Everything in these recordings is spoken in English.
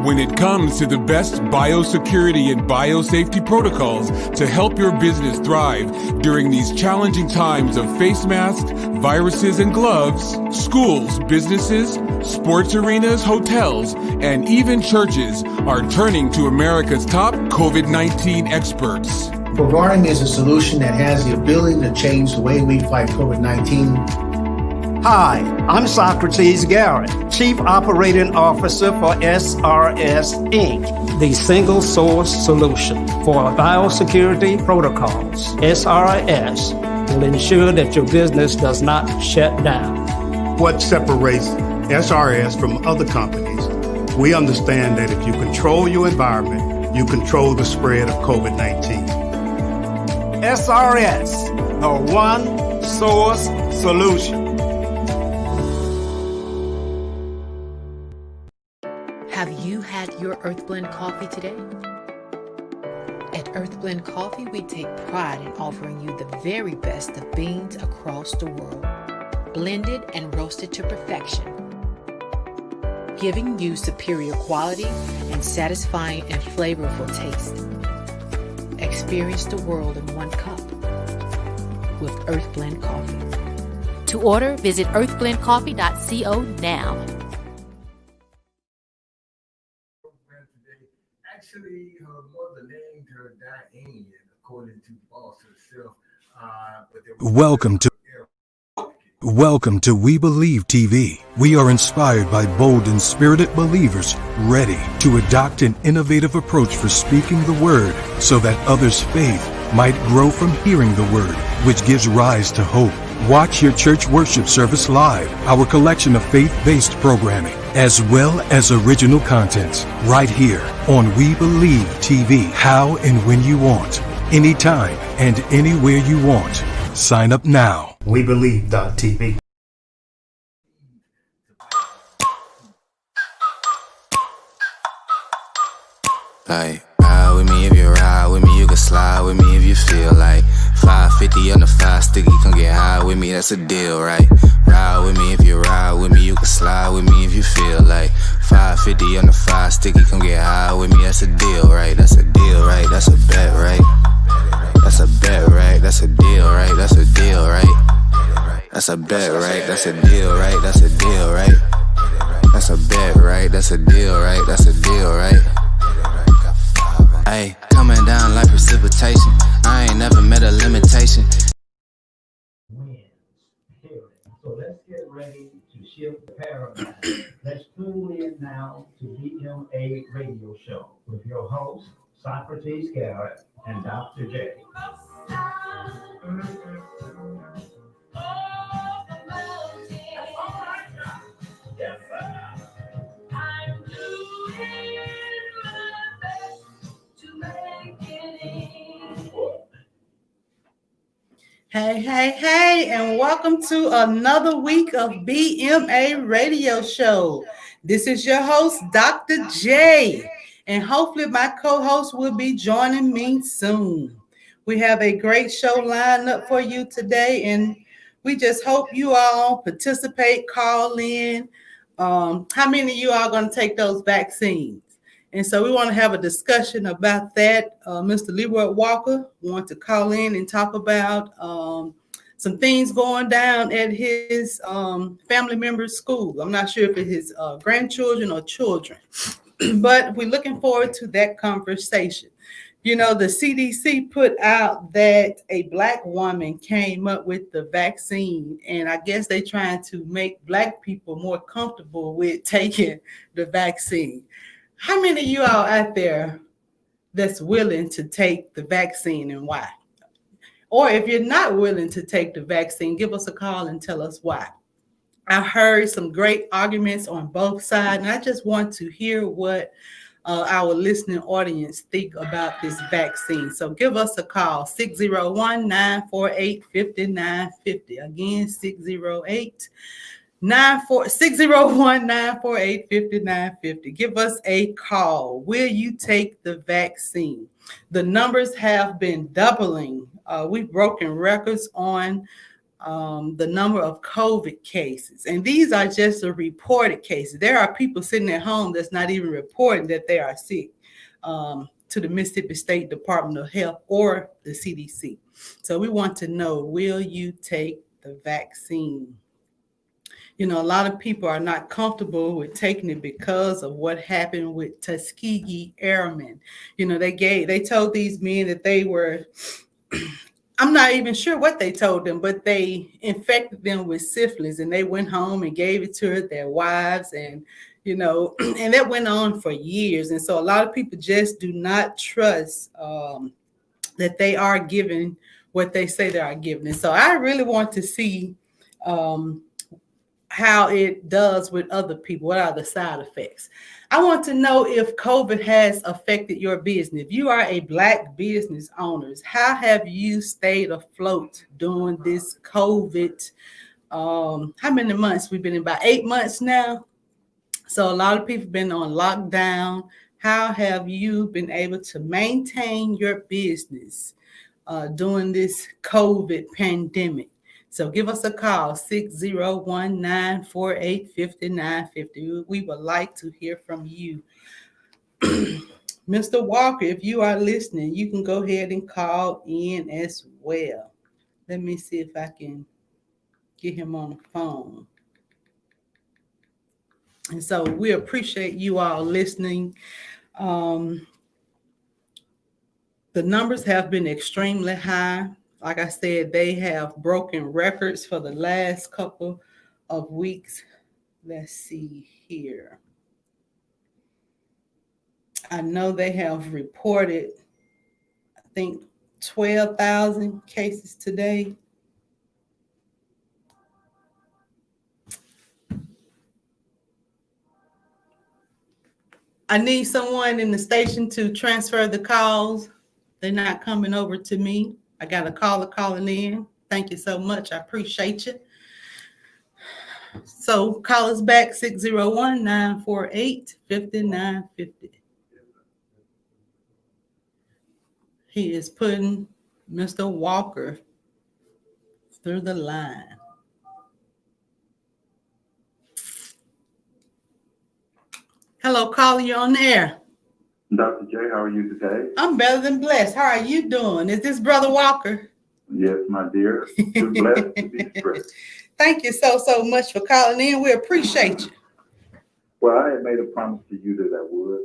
When it comes to the best biosecurity and biosafety protocols to help your business thrive during these challenging times of face masks, viruses, and gloves, schools, businesses, sports arenas, hotels, and even churches are turning to America's top COVID-19 experts. Providing is a solution that has the ability to change the way we fight COVID-19. Hi, I'm Socrates Garrett, Chief Operating Officer for SRS Inc., the single source solution for biosecurity protocols. SRS will ensure that your business does not shut down. What separates SRS from other companies? We understand that if you control your environment, you control the spread of COVID-19. SRS, the one source solution. Have you had your Earthblend coffee today? At Earthblend Coffee, we take pride in offering you the very best of beans across the world, blended and roasted to perfection, giving you superior quality and satisfying and flavorful taste. Experience the world in one cup with Earthblend Coffee. To order, visit earthblendcoffee.co now. Actually, her mother named her Diane, according to Boss herself. Welcome to We Believe TV. We are inspired by bold and spirited believers ready to adopt an innovative approach for speaking the word so that others' faith might grow from hearing the word, which gives rise to hope. Watch your church worship service live, our collection of faith-based programming, as well as original content, right here on We Believe TV. How and when you want, anytime and anywhere you want. Sign up now. WeBelieve.tv. Like, ride with me if you ride with me, you can slide with me if you feel like 550 on the 5 sticky, come get high with me, that's a deal, right? Ride with me if you ride with me, you can slide with me if you feel like 550 on the 5 sticky, come get high with me, that's a deal, right? That's a deal, right? That's a bet, right? That's a bet, right? That's a deal, right? That's a deal, right? That's a bet, right? That's a deal, right? That's a deal, right? That's a bet, right? That's a deal, right? That's a deal, right? Ay, coming down like precipitation. I ain't never met a limitation. Wins, period. So let's get ready to shift the paradigm. Let's tune in now to BMA Radio Show with your host, Socrates Garrett and Dr. J. Yes, sir. I'm doing my best to make it in. Hey, and welcome to another week of BMA Radio Show. This is your host, Dr. J, and hopefully my co-host will be joining me soon. We have a great show lined up for you today, and we just hope you all participate, call in. How many of you are going to take those vaccines? And so we want to have a discussion about that. Mr. Leroy Walker wants to call in and talk about some things going down at his family member's school. I'm not sure if it's his grandchildren or children, but we're looking forward to that conversation. The CDC put out that a Black woman came up with the vaccine, and I guess they're trying to make Black people more comfortable with taking the vaccine. How many of you all out there that's willing to take the vaccine and why? Or if you're not willing to take the vaccine, give us a call and tell us why. I heard some great arguments on both sides, and I just want to hear what our listening audience think about this vaccine. So give us a call, 601-948-5950. Again, 601-948-5950. Give us a call. Will you take the vaccine? The numbers have been doubling. We've broken records on the number of COVID cases. And these are just the reported cases. There are people sitting at home that's not even reporting that they are sick to the Mississippi State Department of Health or the CDC. So we want to know, will you take the vaccine? A lot of people are not comfortable with taking it because of what happened with Tuskegee Airmen. They told these men that they were I'm not even sure what they told them, but they infected them with syphilis, and they went home and gave it to their wives, and and that went on for years. And so a lot of people just do not trust that they are given what they say they are given. And so I really want to see how it does with other people. What are the side effects? I want to know if COVID has affected your business. If you are a Black business owner, how have you stayed afloat during this COVID? How many months? We've been in about 8 months now. So a lot of people have been on lockdown. How have you been able to maintain your business during this COVID pandemic? So give us a call, 601-948-5950. We would like to hear from you. Mr. Walker, if you are listening, you can go ahead and call in as well. Let me see if I can get him on the phone. And so we appreciate you all listening. The numbers have been extremely high. Like I said, they have broken records for the last couple of weeks. Let's see here. I know they have reported, I think, 12,000 cases today. I need someone in the station to transfer the calls. They're not coming over to me. I got a caller calling in. Thank you so much. I appreciate you. So call us back, 601-948-5950. He is putting Mr. Walker through the line. Hello, caller, you're on the air. Dr. J, how are you today? I'm better than blessed. How are you doing? Is this Brother Walker? Yes, my dear. Too blessed to be stressed. Thank you so much for calling in. We appreciate you. Well, I had made a promise to you that I would,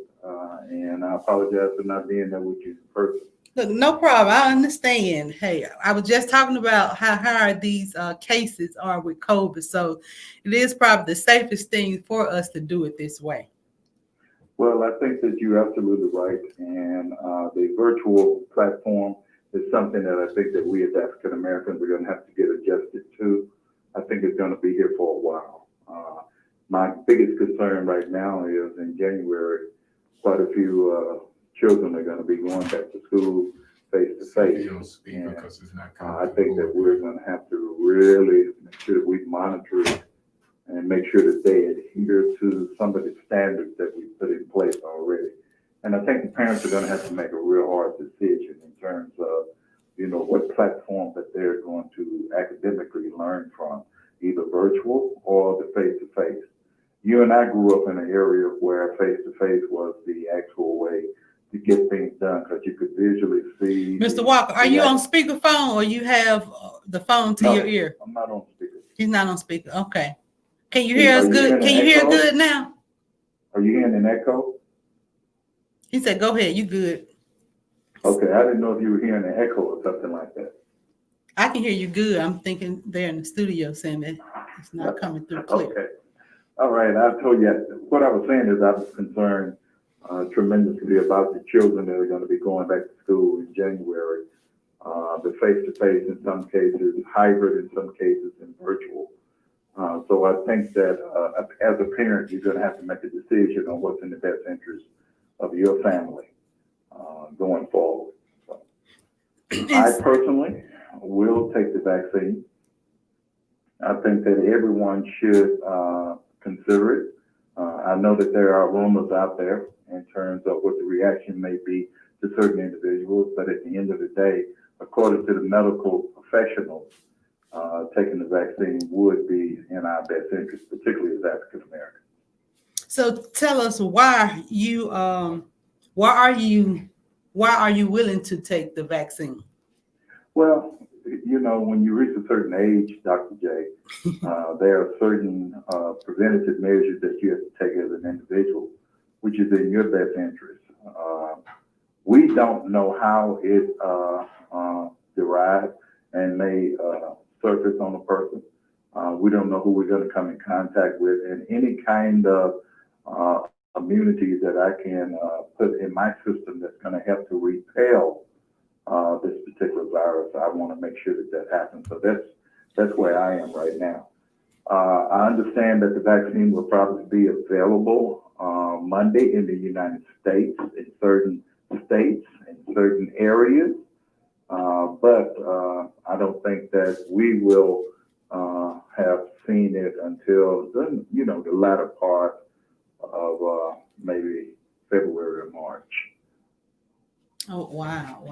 and I apologize for not being there with you in person. Look, no problem. I understand. Hey, I was just talking about how hard these cases are with COVID. So it is probably the safest thing for us to do it this way. Well, I think that you're absolutely right. And the virtual platform is something that I think that we as African Americans are going to have to get adjusted to. I think it's going to be here for a while. My biggest concern right now is in January, quite a few children are going to be going back to school face to face. And I think that we're going to have to really make sure that we monitor it and make sure that they adhere to some of the standards that we put in place already. And I think the parents are going to have to make a real hard decision in terms of, what platform that they're going to academically learn from, either virtual or the face-to-face. You and I grew up in an area where face-to-face was the actual way to get things done because you could visually see. Mr. Walker, are you on speakerphone or you have the phone to your ear? I'm not on speaker. He's not on speaker. Okay. Can you hear us good? Can you hear good now? Are you hearing an echo? He said, go ahead. You good. Okay, I didn't know if you were hearing an echo or something like that. I can hear you good. I'm thinking they're in the studio saying that it's not coming through clear. Okay. All right. I told you what I was saying is I was concerned tremendously about the children that are going to be going back to school in January. The face-to-face in some cases, hybrid in some cases, and virtual. So I think that as a parent, you're going to have to make a decision on what's in the best interest of your family going forward. So, I personally will take the vaccine. I think that everyone should consider it. I know that there are rumors out there in terms of what the reaction may be to certain individuals, but at the end of the day, according to the medical professionals, taking the vaccine would be in our best interest, particularly as African Americans. So tell us why are you willing to take the vaccine? Well, you know, when you reach a certain age, Dr. J, there are certain preventative measures that you have to take as an individual, which is in your best interest. We don't know how it derives and may surface on a person. We don't know who we're going to come in contact with, and any kind of immunity that I can put in my system that's going to help to repel this particular virus, I want to make sure that happens. So that's where I am right now. I understand that the vaccine will probably be available Monday in the United States, in certain states, in certain areas. But I don't think that we will have seen it until the latter part of maybe February or March. Oh, wow.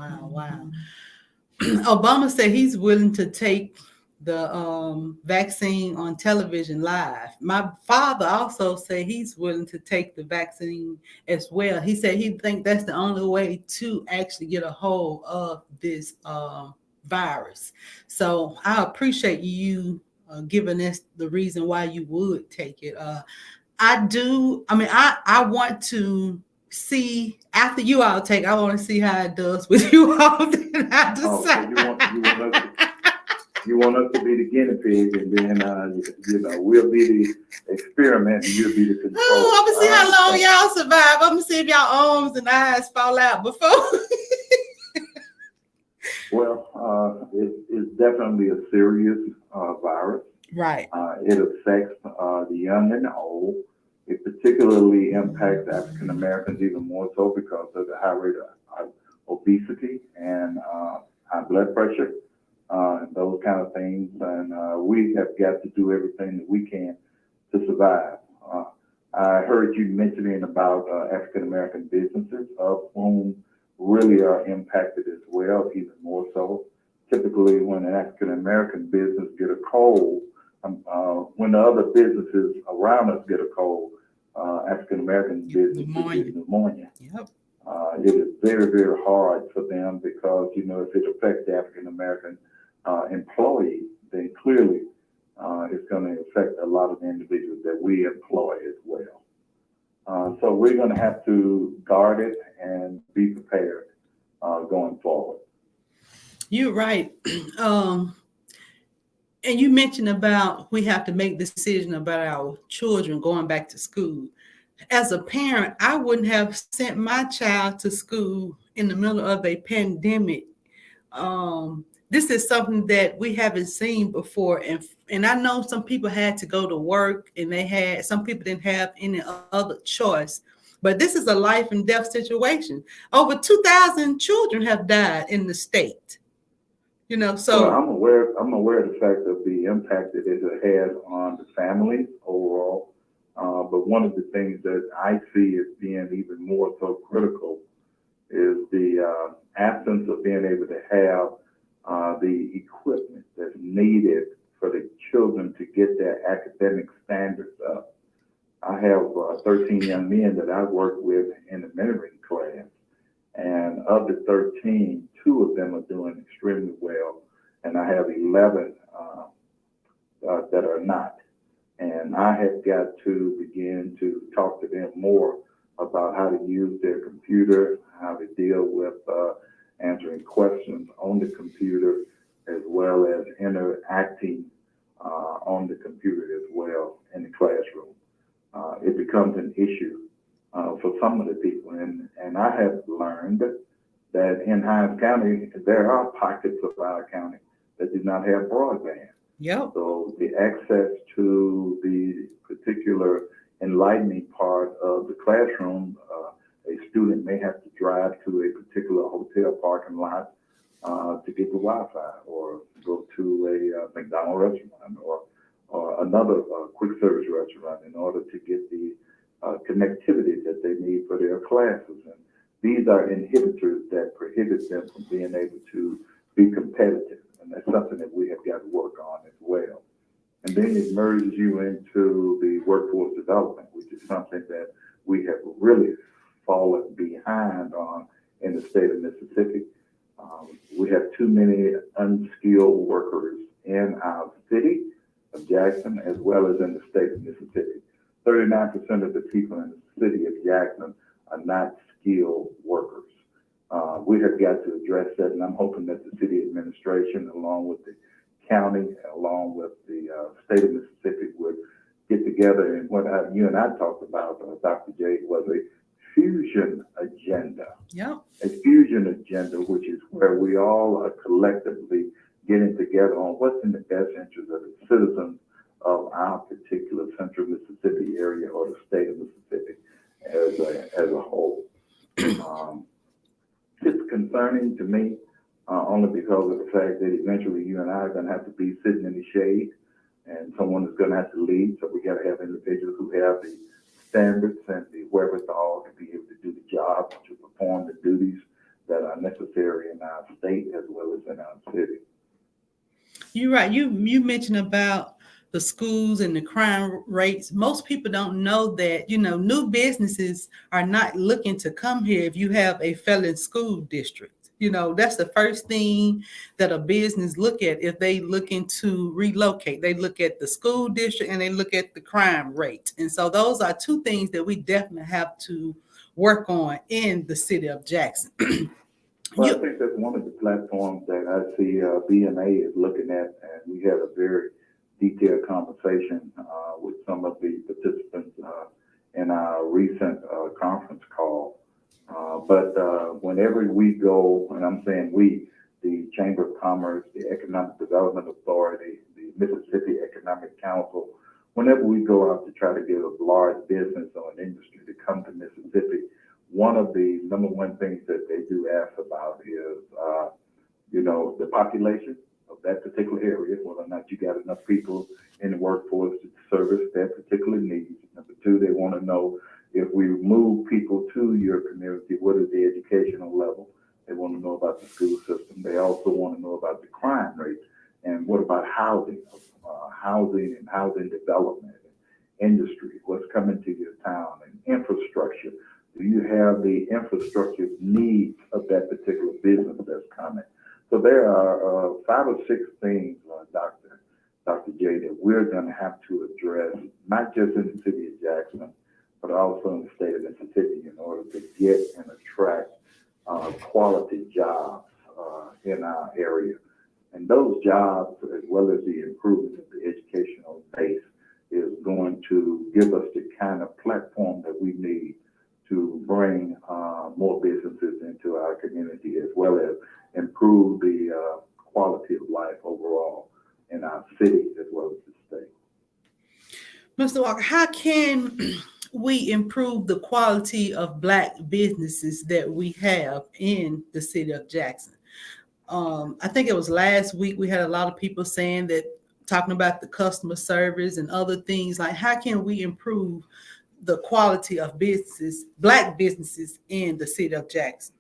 Obama said he's willing to take the vaccine on television live. My father also said he's willing to take the vaccine as well. He said he thinks that's the only way to actually get a hold of this virus. So I appreciate you giving us the reason why you would take it. I want to see after you all take. I want to see how it does with you all. Then I decide. You want us to be the guinea pig, and then we'll be the experiment, and you'll be the control. Oh, I'm gonna see how long y'all survive. I'm gonna see if y'all arms and eyes fall out before. Well, it's definitely a serious virus. Right. It affects the young and the old. It particularly impacts African Americans even more so because of the high rate of obesity and high blood pressure, and those kind of things. And we have got to do everything that we can to survive. I heard you mentioning about African American businesses, of whom really are impacted as well, even more so. Typically, when an African American business get a cold, when the other businesses around us get a cold, African American businesses get pneumonia. Yep. It is very, very hard for them because, if it affects the African American employee, then clearly it's going to affect a lot of the individuals that we employ as well. So we're going to have to guard it and be prepared going forward. You're right. And you mentioned about we have to make decisions about our children going back to school. As a parent, I wouldn't have sent my child to school in the middle of a pandemic. This is something that we haven't seen before. And I know some people had to go to work and some people didn't have any other choice. But this is a life and death situation. Over 2,000 children have died in the state. So well, I'm aware of the fact of the impact that it has on the families overall. But one of the things that I see as being even more so critical is the absence of being able to have the equipment that's needed for the children to get their academic standards up. I have 13 young men that I work with in the mentoring class. And of the 13, 2 of them are doing extremely well. And I have 11 that are not. And I have got to begin to talk to them more about how to use their computer, how to deal with answering questions on the computer, as well as interacting on the computer as well in the classroom. It becomes an issue for some of the people. And I have learned that in Hinds County, there are pockets of our county that do not have broadband. Yep. So the access to the particular enlightening part of the classroom, a student may have to drive to a particular hotel parking lot to get the Wi-Fi, or go to a McDonald's restaurant or another quick service restaurant in order to get the connectivity that they need for their classes. And these are inhibitors that prohibit them from being able to be competitive. And that's something that we have got to work on as well. And then it merges you into the workforce development, which is something that we have really fallen behind on in the state of Mississippi. We have too many unskilled workers in our city of Jackson, as well as in the state of Mississippi. 39% of the people in the city of Jackson are not skilled workers. We have got to address that, and I'm hoping that the city administration, along with the county, along with the state of Mississippi, would get together. And what you and I talked about, Dr. J, was a fusion agenda. Yeah. A fusion agenda, which is where we all are collectively getting together on what's in the best interest of the citizens of our particular central Mississippi area, or the state of Mississippi as a whole. It's concerning to me, only because of the fact that eventually you and I are going to have to be sitting in the shade, and someone is going to have to lead. So we got to have individuals who have the standards and the wherewithal to be able to do the job, to perform the duties that are necessary in our state as well as in our city. You're right. You mentioned about the schools and the crime rates. Most people don't know that, new businesses are not looking to come here if you have a felon school district. That's the first thing that a business look at if they looking to relocate. They look at the school district and they look at the crime rate. And so those are two things that we definitely have to work on in the city of Jackson. Well, I think that's one of the platforms that I see BMA is looking at, and we had a very detailed conversation with some of the participants in our recent conference call. But whenever we go, and I'm saying we, the Chamber of Commerce, the Economic Development Authority, the Mississippi Economic Council, whenever we go out to try to get a large business or an industry to come to Mississippi, one of the number one things that they do ask about is, the population of that particular area, whether or not you got enough people in the workforce to service their particular needs. Number two, they want to know if we move people to your community, what is the educational level? They want to know about the school system. They also want to know about the crime rate. And what about housing and housing development, and industry, what's coming to your town, and infrastructure. Do you have the infrastructure needs of that particular business that's coming? So there are 5 or 6 things, Dr. J, that we're going to have to address, not just in the city of Jackson, but also in the state of Mississippi, in order to get and attract quality jobs in our area. And those jobs, as well as the improvement of the educational base, is going to give us the kind of platform that we need to bring more businesses into our community, as well as improve the quality of life overall in our city as well as the state. Mr. Walker, how can we improve the quality of Black businesses that we have in the city of Jackson? I think it was last week we had a lot of people saying that, talking about the customer service and other things, like how can we improve the quality of businesses, Black businesses in the city of Jackson?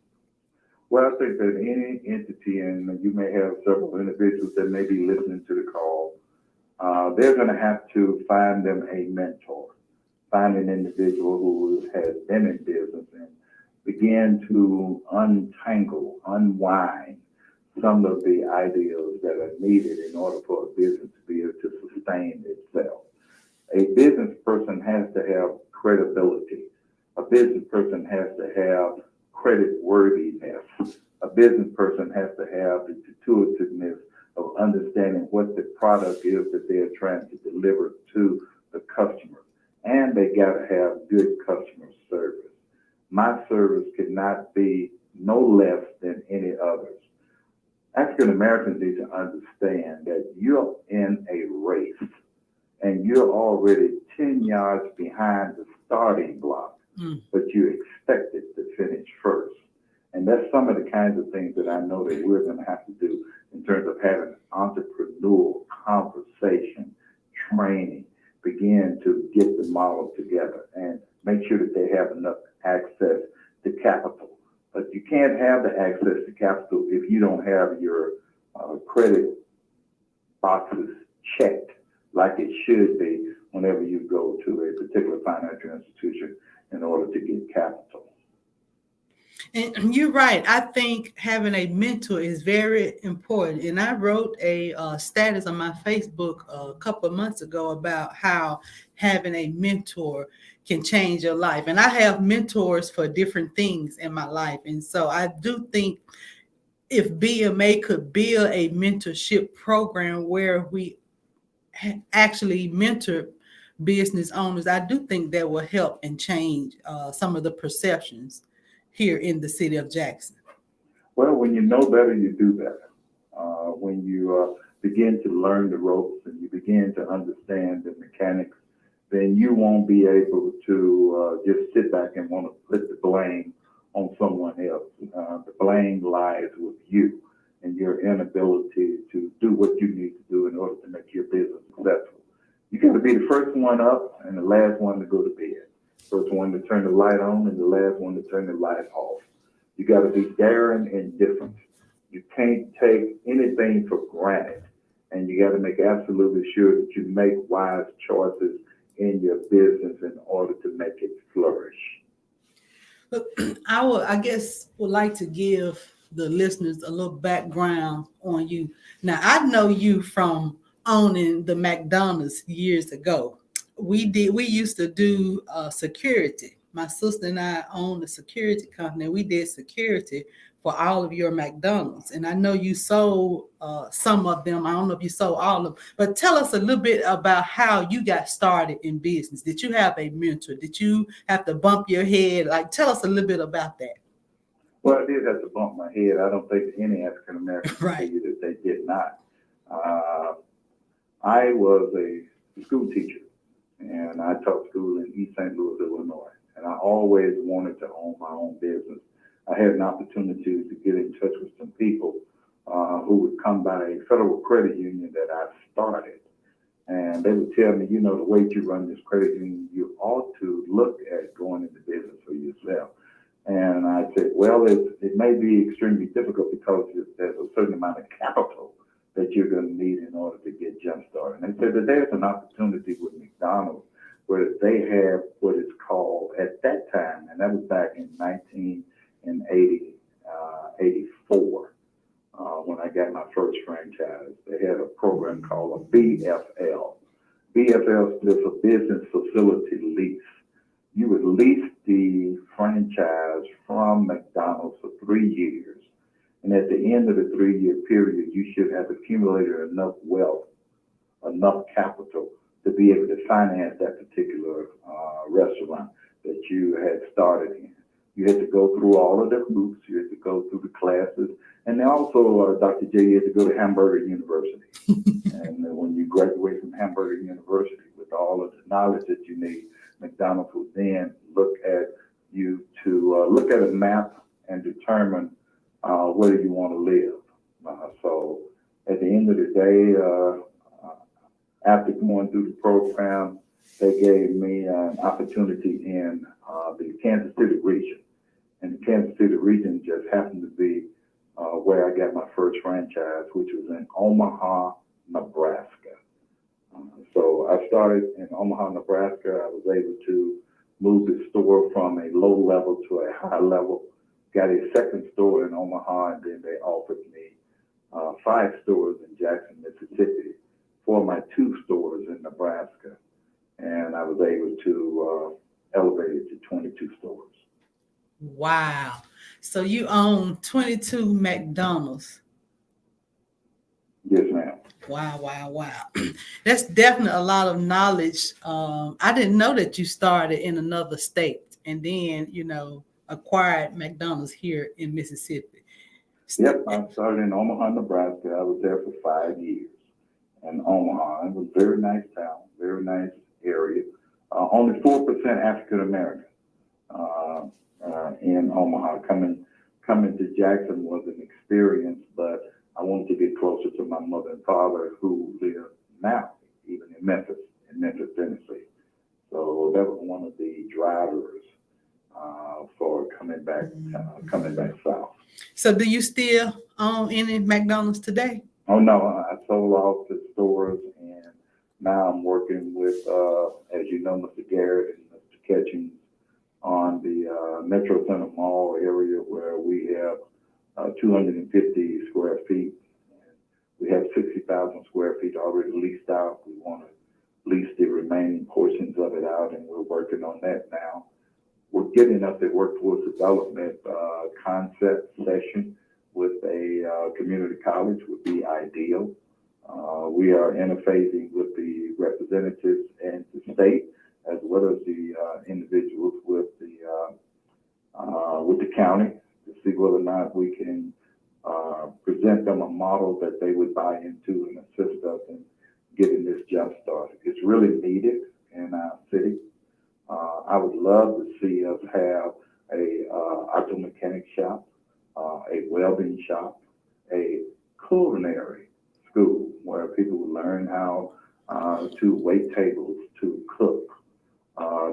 Well, I think that any entity, and you may have several individuals that may be listening to the call, they're going to have to find them a mentor, find an individual who has been in business and begin to unwind some of the ideals that are needed in order for a business to be able to sustain itself. A business person has to have credibility. A business person has to have credit worthiness. a business person has to have the intuitiveness of understanding what the product is that they're trying to deliver to the customer. And they got to have good customer service. My service cannot be no less than any others. African Americans need to understand that you're in a race and you're already 10 yards behind the starting block, but you're expected to finish first. And that's some of the kinds of things that I know that we're going to have to do in terms of having entrepreneurial conversation, training, begin to get the model together and make sure that they have enough access to capital. But you can't have the access to capital if you don't have your credit boxes checked like it should be whenever you go to a particular financial institution in order to get capital. And you're right. I think having a mentor is very important. And I wrote a status on my Facebook a couple of months ago about how having a mentor can change your life. And I have mentors for different things in my life. And so I do think if BMA could build a mentorship program where we actually mentor business owners, I do think that will help and change some of the perceptions here in the city of Jackson. Well, when you know better, you do better. When you begin to learn the ropes and you begin to understand the mechanics, then you won't be able to just sit back and want to put the blame on someone else. The blame lies with you and your inability to do what you need to do in order to make your business successful. You got to be the first one up and the last one to go to bed. First one to turn the light on and the last one to turn the light off. You got to be daring and different. You can't take anything for granted, and you got to make absolutely sure that you make wise choices in your business in order to make it flourish. Look, I guess would like to give the listeners a little background on you. Now, I know you from owning the McDonald's years ago. We used to do security. My sister and I owned a security company. We did security for all of your McDonald's. And I know you sold some of them. I don't know if you sold all of them, but tell us a little bit about how you got started in business. Did you have a mentor? Did you have to bump your head? Like, tell us a little bit about that. Well, I did have to bump my head. I don't think any African American can tell you that they did not. I was a school teacher, and I taught school in East St. Louis, Illinois, and I always wanted to own my own business. I had an opportunity to get in touch with some people who would come by a federal credit union that I started, and they would tell me, you know, the way you run this credit union, you ought to look at going into business for yourself. And I said, well, it may be extremely difficult because there's a certain amount of capital that you're going to need in order to get jump started. And they said that there's an opportunity with McDonald's where they have what is called at that time, and that was back in 1984, when I got my first franchise. They had a program called a BFL. BFL stood for Business Facility Lease. You would lease the franchise from McDonald's for 3 years. And at the end of the 3-year period, you should have accumulated enough wealth, enough capital to be able to finance that particular restaurant that you had started in. You had to go through all of the hoops, you had to go through the classes, and then also, Dr. J, you had to go to Hamburger University. And when you graduate from Hamburger University with all of the knowledge that you need, McDonald's will then look at you to look at a map and determine where you want to live. So at the end of the day, after going through the program, they gave me an opportunity in the Kansas City region. And the Kansas City region just happened to be where I got my first franchise, which was in Omaha, Nebraska. So I started in Omaha, Nebraska. I was able to move the store from a low level to a high level. Got a second store in Omaha, and then they offered me 5 stores in Jackson, Mississippi for my 2 stores in Nebraska. And I was able to elevate it to 22 stores. Wow. So you own 22 McDonald's. Yes, ma'am. Wow. That's definitely a lot of knowledge. I didn't know that you started in another state and then, acquired McDonald's here in Mississippi. Yep, I started in Omaha, Nebraska. I was there for 5 years in Omaha. It was a very nice town, very nice area. Only 4% African American in Omaha. Coming to Jackson was an experience, but I wanted to get closer to my mother and father who live now, even in Memphis, Tennessee. So that was one of the drivers for coming back south. So do you still own any McDonald's today? Oh no, I sold off the stores, and now I'm working with, as you know, Mr. Garrett and Mr. Ketchings on the Metro Center Mall area where we have 250 square feet. We have 60,000 square feet already leased out. We want to lease the remaining portions of it out, and we're working on that now. We're getting up the workforce development concept session with a community college would be ideal. We are interfacing with the representatives and the state, as well as the individuals with the county, to see whether or not we can present them a model that they would buy into and assist us in getting this jump started. It's really needed in our city. I would love to see us have a auto mechanic shop, a welding shop, a culinary school where people would learn how to wait tables, to cook,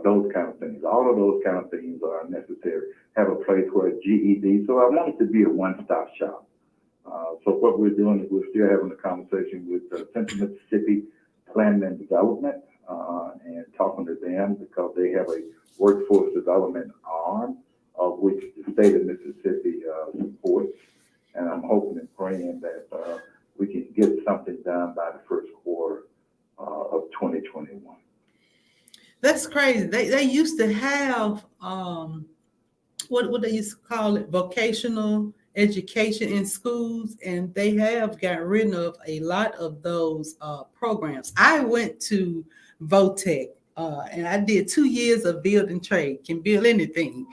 those kind of things. All of those kind of things are necessary. Have a place where GED. So I want it to be a one-stop shop. So what we're doing is we're still having a conversation with Central Mississippi Planning and Development and talking to them because they have a workforce development arm of which the state of Mississippi supports. And I'm hoping and praying that we can get something done by the first quarter of 2021. That's crazy. They used to have what they used to call it, vocational education in schools, and they have gotten rid of a lot of those programs. I went to Votech and I did 2 years of building trade, can build anything,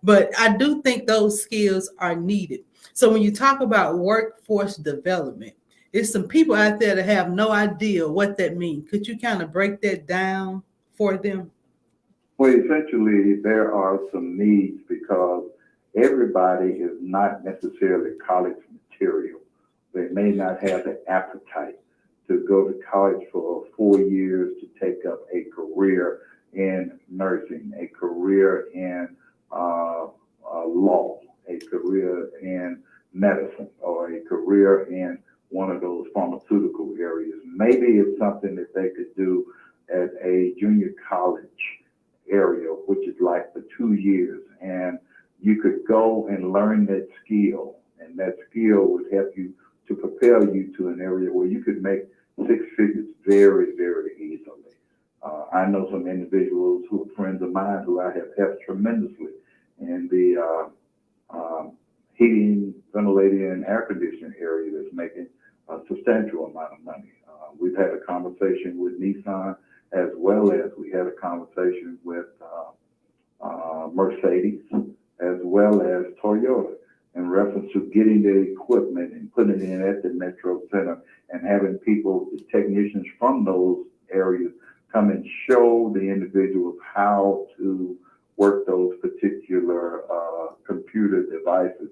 but I do think those skills are needed. So when you talk about workforce development, there's some people out there that have no idea what that means. Could you kind of break that down for them? Well, essentially, there are some needs because everybody is not necessarily college material. They may not have the appetite to go to college for 4 years to take up a career in nursing, a career in law, a career in medicine, or a career in one of those pharmaceutical areas. Maybe it's something that they could do at a junior college area, which is like for 2 years, and you could go and learn that skill, and that skill would help you to propel you to an area where you could make 6 figures very, very easily. I know some individuals who are friends of mine who I have helped tremendously in the heating, ventilating, and air conditioning area that's making a substantial amount of money. We've had a conversation with Nissan, as well as we had a conversation with Mercedes, as well as Toyota, in reference to getting the equipment and putting it in at the Metro Center and having people, the technicians from those areas, come and show the individuals how to work those particular computer devices,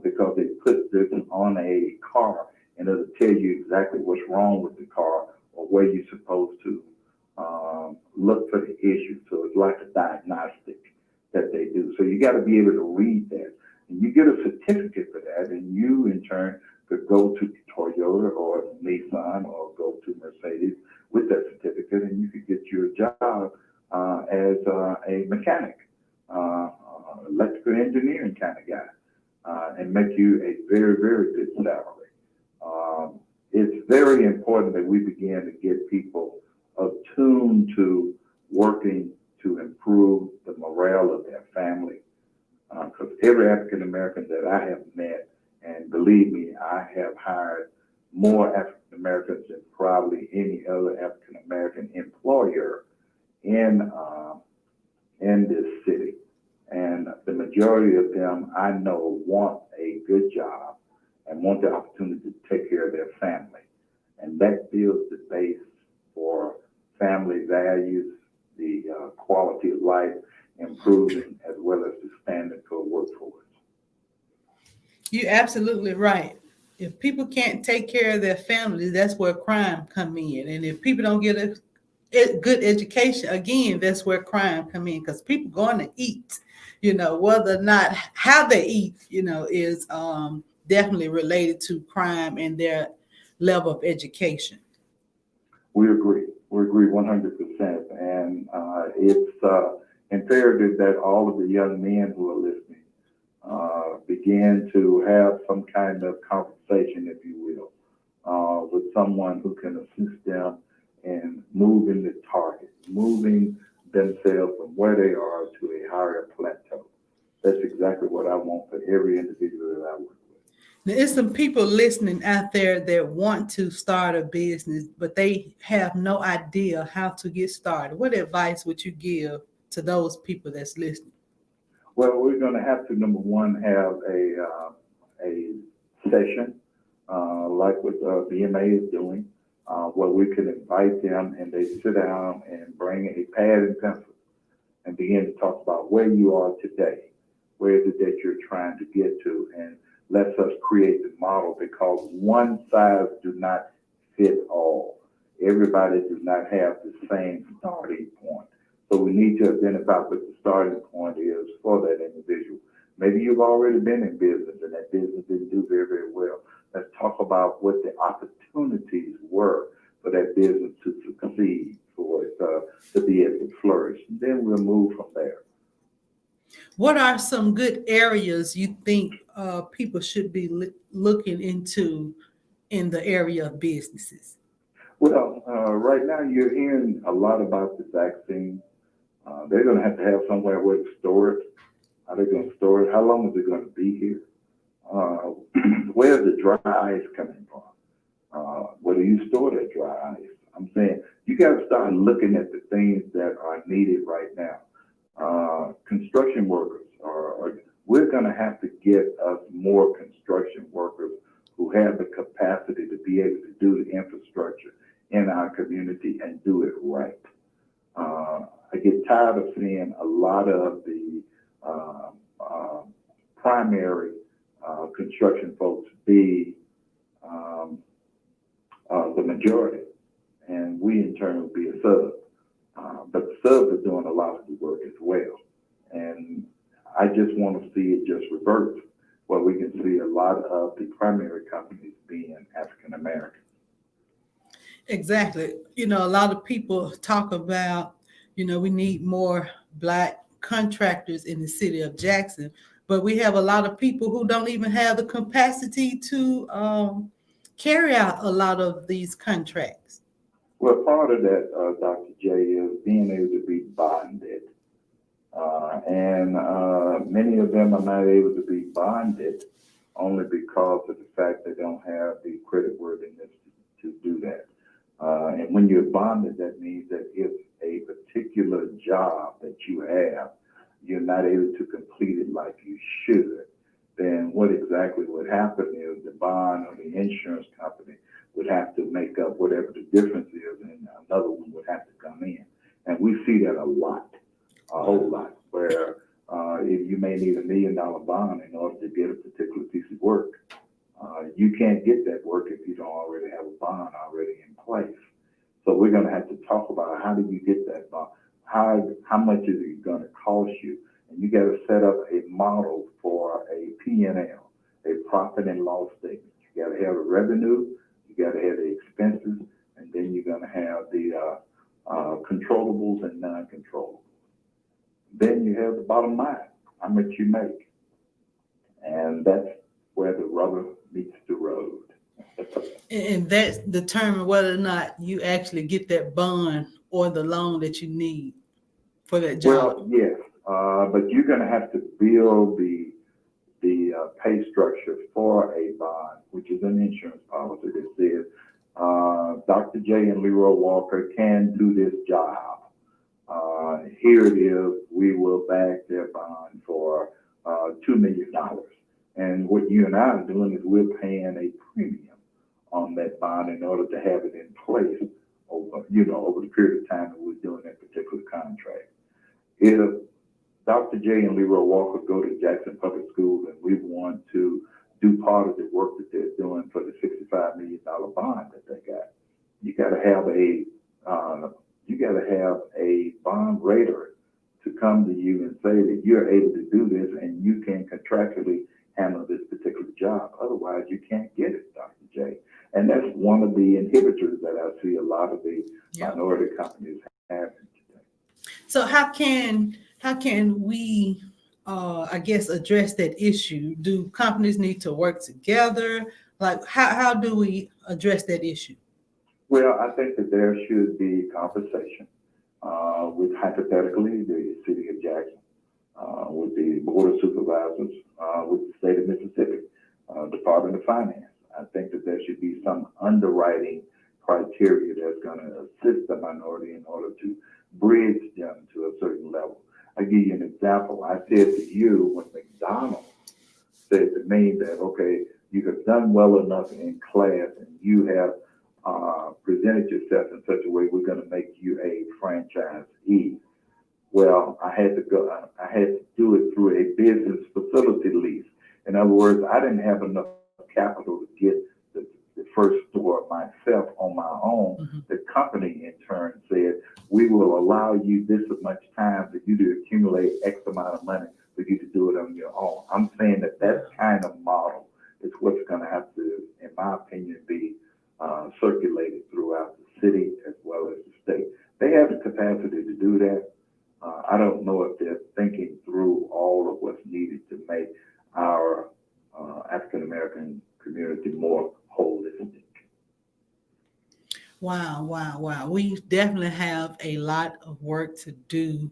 because they put this on a car and it'll tell you exactly what's wrong with the car or where you're supposed to look for the issue. So it's like a diagnostic that they do. So you got to be able to read that. And you get a certificate for that, and you in turn could go to Toyota or Nissan or go to Mercedes with that certificate, and you could get your job as a mechanic, electrical engineering kind of guy, and make you a very, very good salary. It's very important that we begin to get people attuned to working to improve the morale of their family. Because because every African American that I have met, and believe me, I have hired more African Americans than probably any other African American employer in this city. And the majority of them I know want a good job and want the opportunity to take care of their family. And that builds the base for family values, the quality of life improving, as well as the standard for workforce. You're absolutely right. If people can't take care of their families, that's where crime come in. And if people don't get a good education, again, that's where crime come in, because people going to eat, whether or not how they eat, is definitely related to crime and their level of education. We agree 100%. And it's imperative that all of the young men who are listening begin to have some kind of conversation, if you will, with someone who can assist them in moving the target, moving themselves from where they are to a higher plateau. That's exactly what I want for every individual that I work with. Now, there's some people listening out there that want to start a business, but they have no idea how to get started. What advice would you give to those people that's listening? Well, we're going to have to, number one, have a session like what BMA is doing, where we can invite them and they sit down and bring a pad and pencil and begin to talk about where you are today, where is it that you're trying to get to, and lets us create the model, because one size do not fit all. Everybody does not have the same starting point. So we need to identify what the starting point is for that individual. Maybe you've already been in business and that business didn't do very, very well. Let's talk about what the opportunities were for that business to succeed, for it to be able to flourish. And then we'll move from there. What are some good areas you think people should be looking into in the area of businesses? Well, right now you're hearing a lot about the vaccine. They're going to have somewhere where to store it. How they're going to store it? How long is it going to be here? Where's the dry ice coming from? Where do you store that dry ice? I'm saying you got to start looking at the things that are needed right now. Construction workers we're going to have to get us more construction workers who have the capacity to be able to do the infrastructure in our community and do it right. I get tired of seeing a lot of the primary construction folks be the majority, and we in turn will be a sub. But the subs are doing a lot of the work as well. And I just want to see it just reverse, where we can see a lot of the primary companies being African American. Exactly. A lot of people talk about, we need more Black contractors in the city of Jackson, but we have a lot of people who don't even have the capacity to carry out a lot of these contracts. Well, part of that, Dr. J, is being able to be bonded. And many of them are not able to be bonded only because of the fact they don't have the creditworthiness to do that. And when you're bonded, that means that if a particular job that you have, you're not able to complete it like you should, then what exactly would happen is the bond or the insurance company would have to make up whatever the difference is, and another one would have to come in. And we see that a whole lot, where if you may need $1 million bond in order to get a particular piece of work, you can't get that work if you don't already have a bond already in place. So we're going to have to talk about how do you get that bond? How much is it going to cost you? And you got to set up a model for a P&L, a profit and loss statement. You got to have a revenue, you got to have the expenses, and then you're going to have the controllables and non-controllables. Then you have the bottom line, how much you make. And that's where the rubber meets the road. And that's determine whether or not you actually get that bond or the loan that you need for that job. Well, yes, but you're going to have to build the pay structure for a bond, which is an insurance policy that says Dr. J and Leroy Walker can do this job. Here it is. We will back their bond for $2 million. And what you and I are doing is we're paying a premium on that bond in order to have it in place over the period of time that we're doing that particular contract. If Dr. J and Leroy Walker go to Jackson Public Schools and we want to do part of the work that they're doing for the $65 million bond that they got, you got to have a bond rater to come to you and say that you're able to do this and you can contractually handle this particular job. Otherwise, you can't get it, Dr. J. And that's one of the inhibitors that I see a lot of the minority companies having today. So how can we, I guess, address that issue? Do companies need to work together? Like, how do we address that issue? Well, I think that there should be conversation with, hypothetically, the city of Jackson, with the Board of Supervisors, with the state of Mississippi, Department of Finance. I think that there should be some underwriting criteria that's going to assist the minority in order to bridge them to a certain level. I'll give you an example. I said to you when McDonald's said to me that, okay, you have done well enough in class and you have presented yourself in such a way, we're going to make you a franchisee. Well, I had to do it through a business facility lease. In other words, I didn't have enough capital to get the first store myself on my own. Mm-hmm. The company in turn said, we will allow you this much time for you to accumulate X amount of money for you to do it on your own. I'm saying that kind of model is what's going to have to, in my opinion, be circulated throughout the city as well as the state. They have the capacity to do that. I don't know if they're thinking through all of what's needed to make our African-American community more holistic. Wow. We definitely have a lot of work to do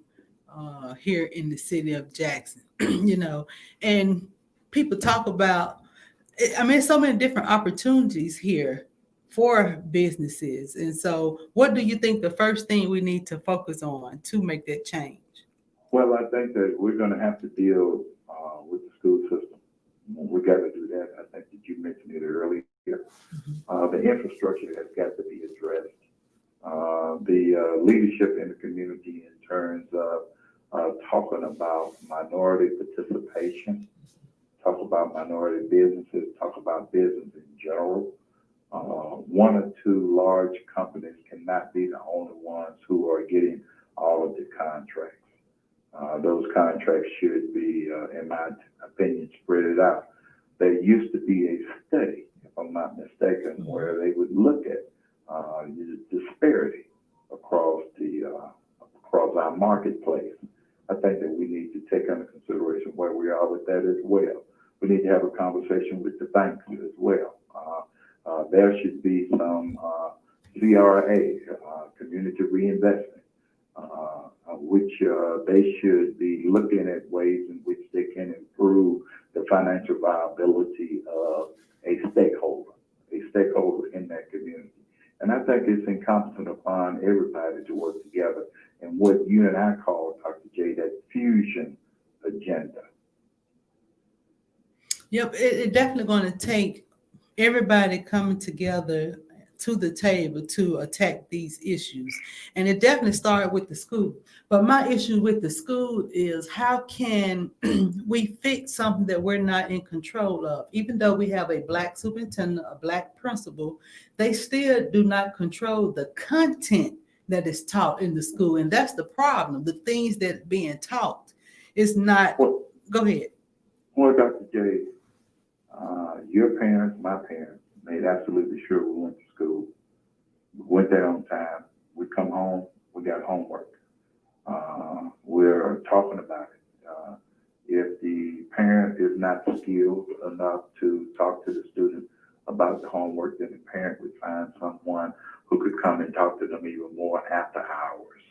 here in the city of Jackson, and people talk about, so many different opportunities here for businesses. And so what do you think the first thing we need to focus on to make that change? Well, I think that we're going to have to deal with the school system. We got to do that. I think that you mentioned it earlier. Mm-hmm. The infrastructure has got to be addressed. The leadership in the community in terms of talking about minority participation, talk about minority businesses, talk about business in general. One or two large companies cannot be the only ones who are getting all of the contracts. Those contracts should be, in my opinion, spread it out. There used to be a study, if I'm not mistaken, where they would look at the disparity across our marketplace. I think that we need to take under consideration where we are with that as well. We need to have a conversation with the banks as well. There should be some CRA, community reinvestment, which they should be looking at ways in which they can improve the financial viability of a stakeholder in that community. And I think it's incumbent upon everybody to work together in what you and I call, Dr. J, that fusion agenda. Yep, it's definitely going to take everybody coming together to the table to attack these issues. And it definitely started with the school. But my issue with the school is, how can we fix something that we're not in control of? Even though we have a Black superintendent, a Black principal, they still do not control the content that is taught in the school. And that's the problem. The things that are being taught is not. Well, go ahead. Well, Dr. J, your parents, my parents, made absolutely sure we went to school. We went there on time. We come home, we got homework. We're talking about it. If the parent is not skilled enough to talk to the student about the homework, then the parent would find someone who could come and talk to them even more after hours.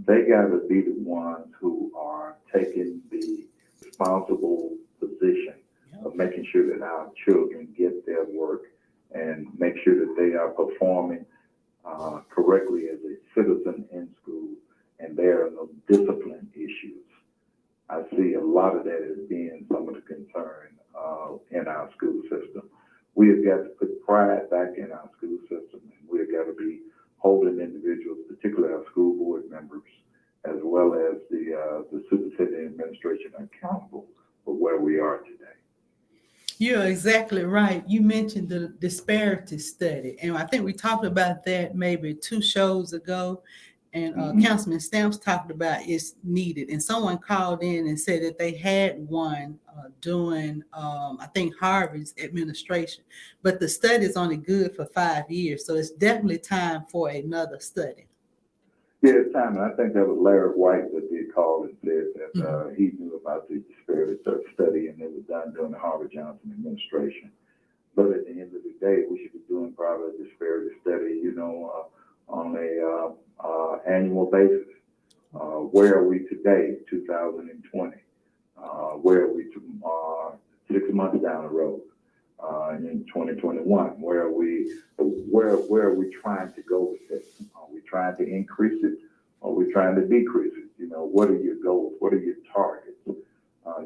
They got to be the ones who are taking the responsible position of making sure that our children get their work and make sure that they are performing correctly as a citizen in school, and there are no discipline issues. I see a lot of that as being some of the concern in our school system. We have got to put pride back in our school system, and we have got to be holding individuals, particularly our school board members, as well as the superintendent administration, accountable for where we are today. You're exactly right. You mentioned the disparity study, and I think we talked about that maybe 2 shows ago. And Councilman Stamps talked about it's needed. And someone called in and said that they had one doing, I think, Harvard's administration. But the study is only good for 5 years. So it's definitely time for another study. Yeah, it's time. And I think that was Larry White that did call and said that he knew about the disparity study, and it was done during the Harvard Johnson administration. But at the end of the day, we should be doing probably a disparity study, on a annual basis. Where are we today, 2020? Where are we 6 months down the road in 2021? Where are we trying to go with this? Are we trying to increase it? Or are we trying to decrease it? What are your goals? What are your targets?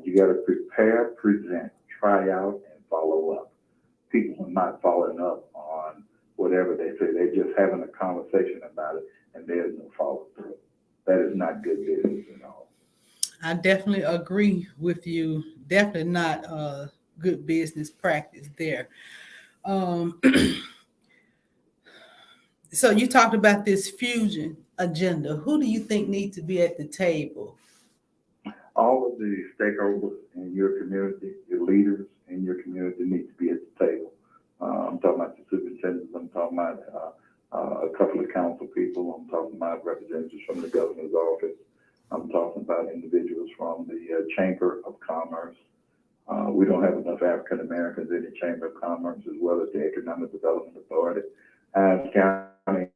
You got to prepare, present, try out, and follow up. People are not following up on whatever they say. They're just having a conversation about it, and there's no follow through. That is not good business at all. I definitely agree with you. Definitely not good business practice there. So you talked about this fusion agenda. Who do you think needs to be at the table? All of the stakeholders in your community, your leaders in your community need to be at the table. I'm talking about the superintendents. I'm talking about a couple of council people. I'm talking about representatives from the governor's office. I'm talking about individuals from the Chamber of Commerce. We don't have enough African Americans in the Chamber of Commerce, as well as the Economic Development Authority. Adams County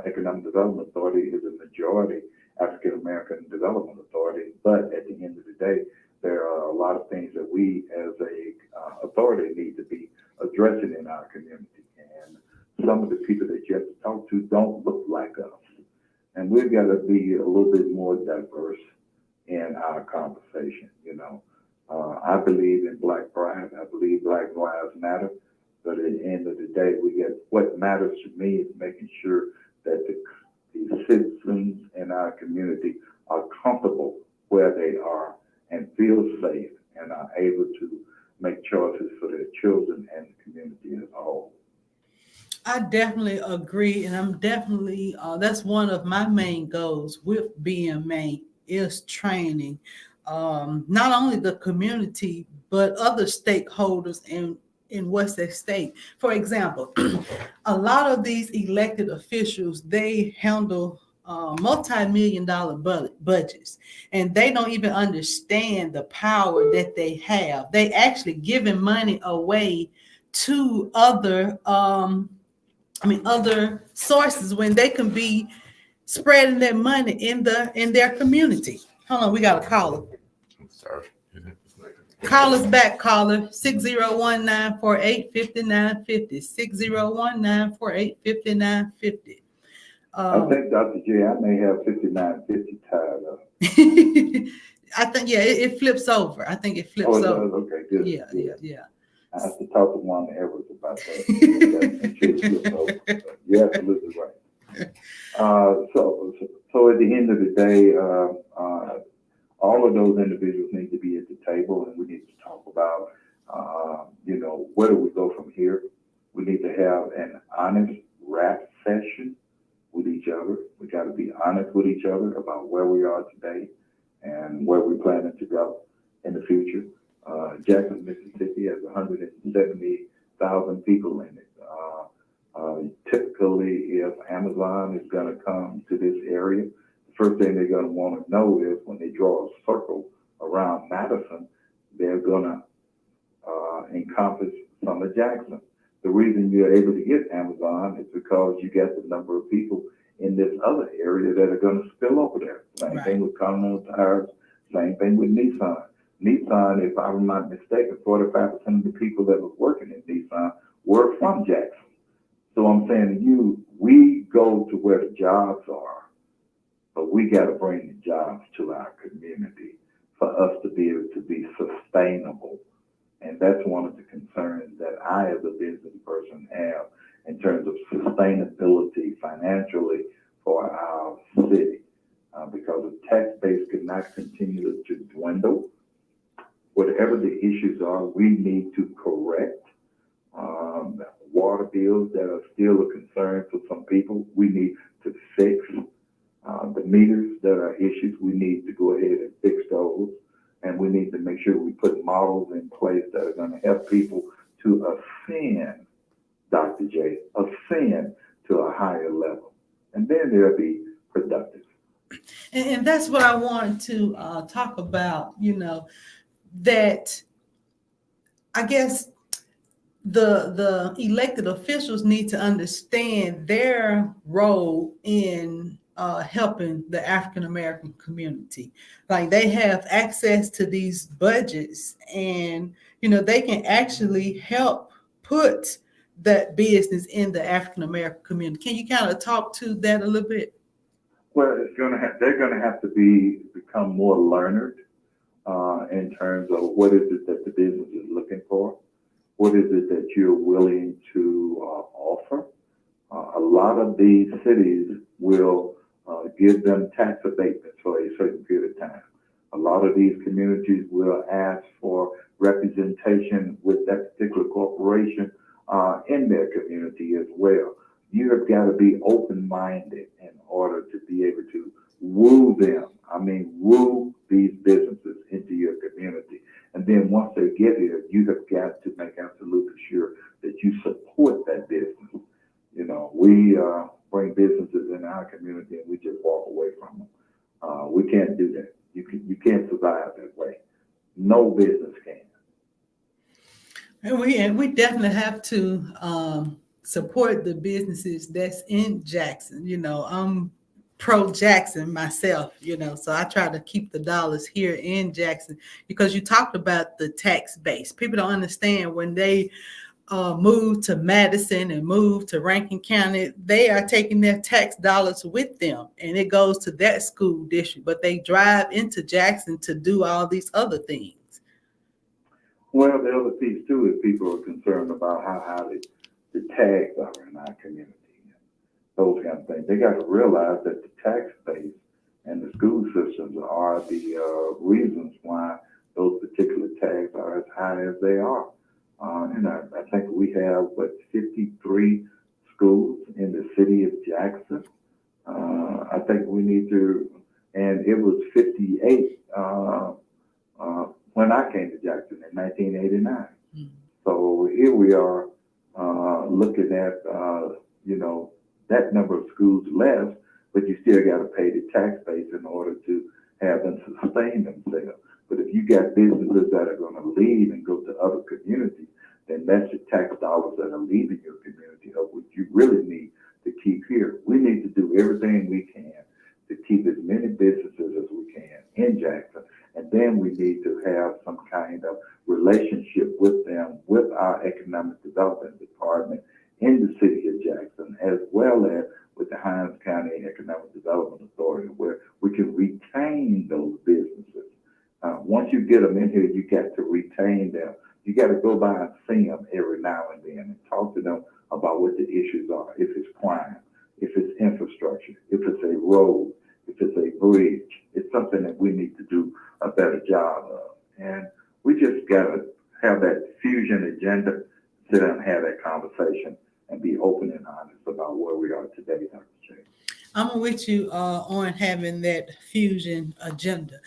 Economic Development Authority is a majority African American Development Authority, but at the end of the day, there are a lot of things that we as a authority need to be addressing in our community. And some of the people that you have to talk to don't look like us. And we've got to be a little bit more diverse in our conversation. I believe in Black pride. I believe Black lives matter. But at the end of the day, what matters to me is making sure that the citizens in our community are comfortable where they are and feel safe and are able to make choices for their children and the community as a whole. I definitely agree, and I'm definitely, that's one of my main goals with BMA is training, not only the community, but other stakeholders in what's at stake. For example, a lot of these elected officials, they handle multi-million-dollar budgets, and they don't even understand the power that they have. They actually giving money away to other sources when they can be spreading their money in their community. Hold on, we got a caller. Sorry. Call us back, caller, 601-948-5950, 601-948-5950. I think, Dr. J, I may have 5950 tied up. I think, yeah, it flips over. I think it flips over. Does? Okay, good. Yeah. I have to talk to Juan Edwards about that. You're absolutely right. So at the end of the day, all of those individuals need to be at the table, and we need to talk about, where do we go from here? We need to have an honest rap session with each other. We got to be honest with each other about where we are today and where we're planning to go in the future. Jackson, Mississippi has 170,000 people in it. Typically, if Amazon is going to come to this area, the first thing they're going to want to know is when they draw a circle around Madison, they're going to encompass some of Jackson. The reason you're able to get Amazon is because you got the number of people in this other area that are going to spill over there. Same thing with Continental Tires, same thing with Nissan. Nissan, if I'm not mistaken, 45% of the people that was working in Nissan were from Jackson. So I'm saying to you, we go to where the jobs are, but we got to bring the jobs to our community for us to be able to be sustainable. And that's one of the concerns that I, as a business person, have in terms of sustainability financially for our city. Because the tax base could not continue to dwindle. Whatever the issues are, we need to correct. Water bills that are still a concern for some people, we need to fix. The meters that are issues, we need to go ahead and fix those. And we need to make sure we put models in place that are going to help people to ascend, Dr. J, ascend to a higher level. And then they'll be productive. And that's what I wanted to talk about, that I guess the elected officials need to understand their role in helping the African-American community. Like, they have access to these budgets and, they can actually help put that business in the African-American community. Can you kind of talk to that a little bit? Well, they're going to have to become more learned in terms of what is it that the business is looking for, what is it that you're willing to offer. A lot of these cities will give them tax abatements for a certain period of time. A lot of these communities will ask for representation with that particular corporation in their community as well. You have got to be open-minded in order to be able to woo them. Woo these businesses into your community. And then once they get here, you have got to make absolutely sure that you support that business. We bring businesses in our community and we just walk away from them. We can't do that. You can't survive that way. No business can. And we definitely have to support the businesses that's in Jackson. I'm pro Jackson myself, so I try to keep the dollars here in Jackson, because you talked about the tax base. People don't understand when they move to Madison and move to Rankin County, they are taking their tax dollars with them and it goes to that school district, but they drive into Jackson to do all these other things. Well, the other piece too is people are concerned about how high the tags are in our community. Those kind of things. They got to realize that the tax base and the school systems are the reasons why those particular tags are as high as they are. And I think we have, 53 schools in the city of Jackson. I think we need to, and it was 58 when I came to Jackson in 1989. Mm-hmm. So here we are looking at, that number of schools less, but you still got to pay the tax base in order to have them sustain themselves. But if you got businesses that are going to leave and go to other communities, then that's your tax dollars that are leaving your community, of which you really need to keep here. We need to do everything we can to keep as many businesses as we can in Jackson. And then we need to have some kind of relationship with them, with our economic development department in the city of Jackson, as well as with the Hinds County Economic Development Authority, where we can retain those businesses. Once you get them in here, you got to retain them. You got to go by and see them every now and then and talk to them about what the issues are. If it's crime, if it's infrastructure, if it's a road, if it's a bridge, it's something that we need to do a better job of. And we just got to have that fusion agenda, sit down and have that conversation and be open and honest about where we are today, Dr. J. I'm with you on having that fusion agenda.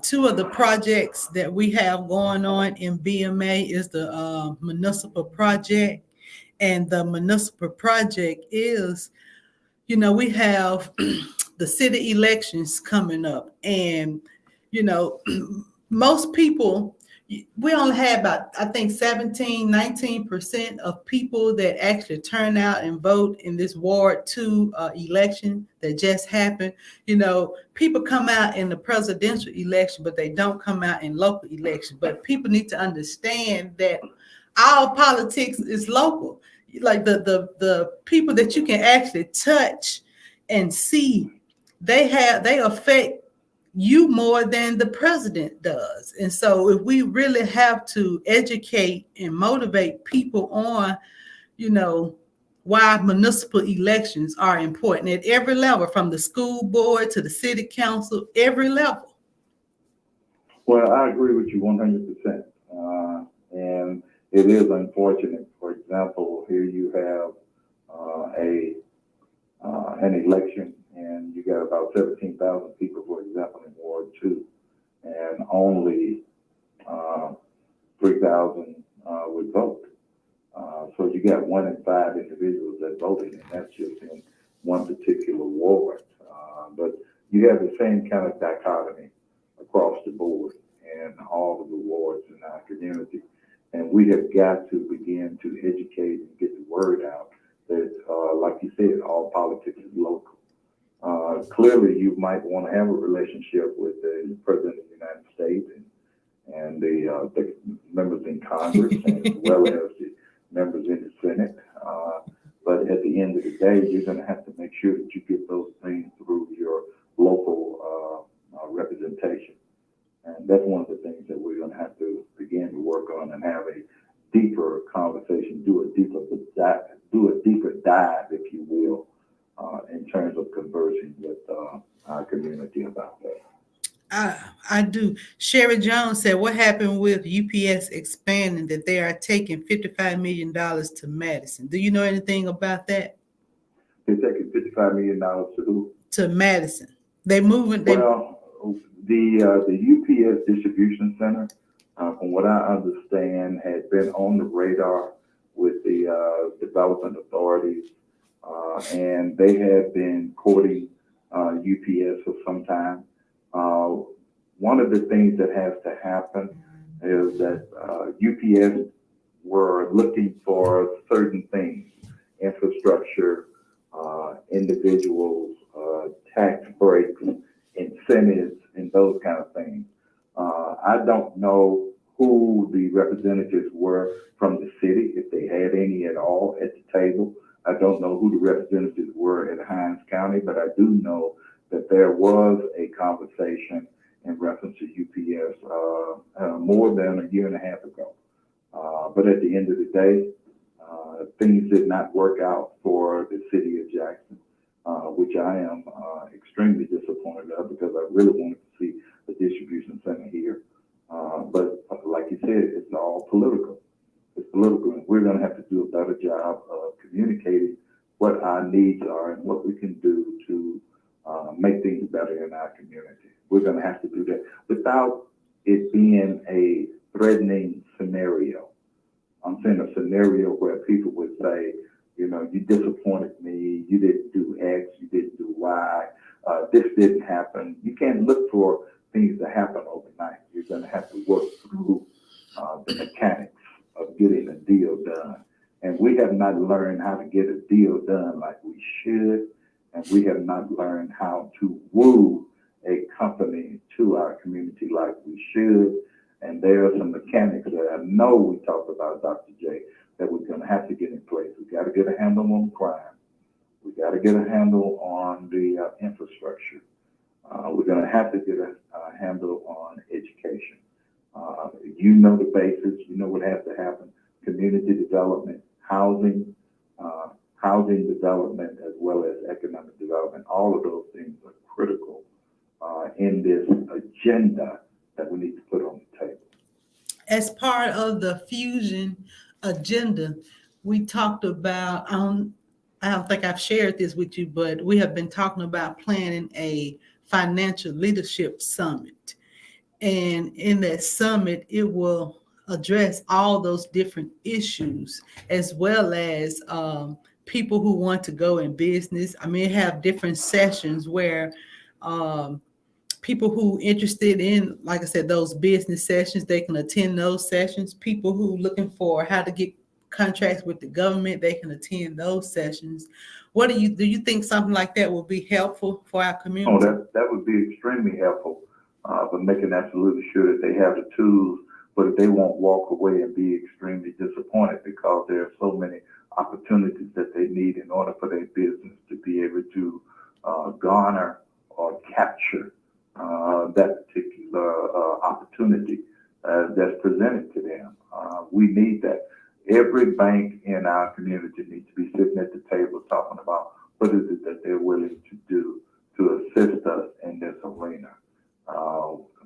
Two of the projects that we have going on in BMA is the municipal project. And the municipal project is, we have the city elections coming up. And, most people, we only had about, I think, 19% of people that actually turn out and vote in this Ward 2 election that just happened. You know, people come out in the presidential election, but they don't come out in local election. But people need to understand that all politics is local. Like the people that you can actually touch and see, they affect you more than the president does. And so if we really have to educate and motivate people on, you know, why municipal elections are important at every level, from the school board to the city council, every level. Well, I agree with you 100%. And it is unfortunate. For example, here you have an election, and you got about 17,000 people, for example, in Ward 2, and only 3,000 would vote. So you got 1 in 5 individuals that voted, and that's just in one particular ward. But you have the same kind of dichotomy across the board in all of the wards in our community. And we have got to begin to educate and get the word out that, like you said, all politics is local. Clearly, you might want to have a relationship with the President of the United States and the members in Congress, as well as the members in the Senate. But at the end of the day, you're going to have to make sure that you get those things through your local representation. And that's one of the things that we're going to have to begin to work on and have a deeper conversation, do a deeper dive, if you will, in terms of conversing with our community about that. I do. Sherry Jones said, what happened with UPS expanding that they are taking $55 million to Madison? Do you know anything about that? They're taking $55 million to who? To Madison. They're moving. Well, the UPS distribution center, from what I understand, had been on the radar with the development authorities, and they had been courting UPS for some time. One of the things that has to happen is that UPS were looking for certain things: infrastructure, individuals, tax breaks, incentives, and those kind of things. I don't know who the representatives were from the city, if they had any at all at the table. I don't know who the representatives were at Hinds County, but I do know that there was a conversation in reference to UPS more than a year and a half ago. But at the end of the day, things did not work out for the city of Jackson, which I am extremely disappointed of, because I really wanted to see a distribution center here. But like you said, it's all political. It's political, and we're going to have to do a better job of communicating what our needs are and what we can do to make things better in our community. We're going to have to do that without it being a threatening scenario. I'm saying a scenario where people would say, you know, you disappointed me, you didn't do X, you didn't do Y, this didn't happen. You can't look for things to happen overnight. You're going to have to work through the mechanics of getting a deal done. And we have not learned how to get a deal done like we should, and we have not learned how to woo a company to our community like we should. And there are some mechanics that I know we talked about, Dr. J, that we're going to have to get in place. We got to get a handle on crime. We got to get a handle on the infrastructure. We're going to have to get a handle on education. You know the basics. You know what has to happen. Community development, housing development, as well as economic development. All of those things are critical in this agenda that we need to put on the table. As part of the fusion agenda, we talked about, I don't think I've shared this with you, but we have been talking about planning a financial leadership summit. And in that summit, it will address all those different issues, as well as people who want to go in business. I mean, have different sessions where people who interested in, like I said, those business sessions, they can attend those sessions. People who looking for how to get contracts with the government, they can attend those sessions. Do you think something like that will be helpful for our community? Oh, that would be extremely helpful, for making absolutely sure that they have the tools, but they won't walk away and be extremely disappointed because there are so many opportunities that they need in order for their business to be able to garner or capture that particular opportunity that's presented to them. We need that. Every bank in our community needs to be sitting at the table talking about what is it that they're willing to do to assist us in this arena.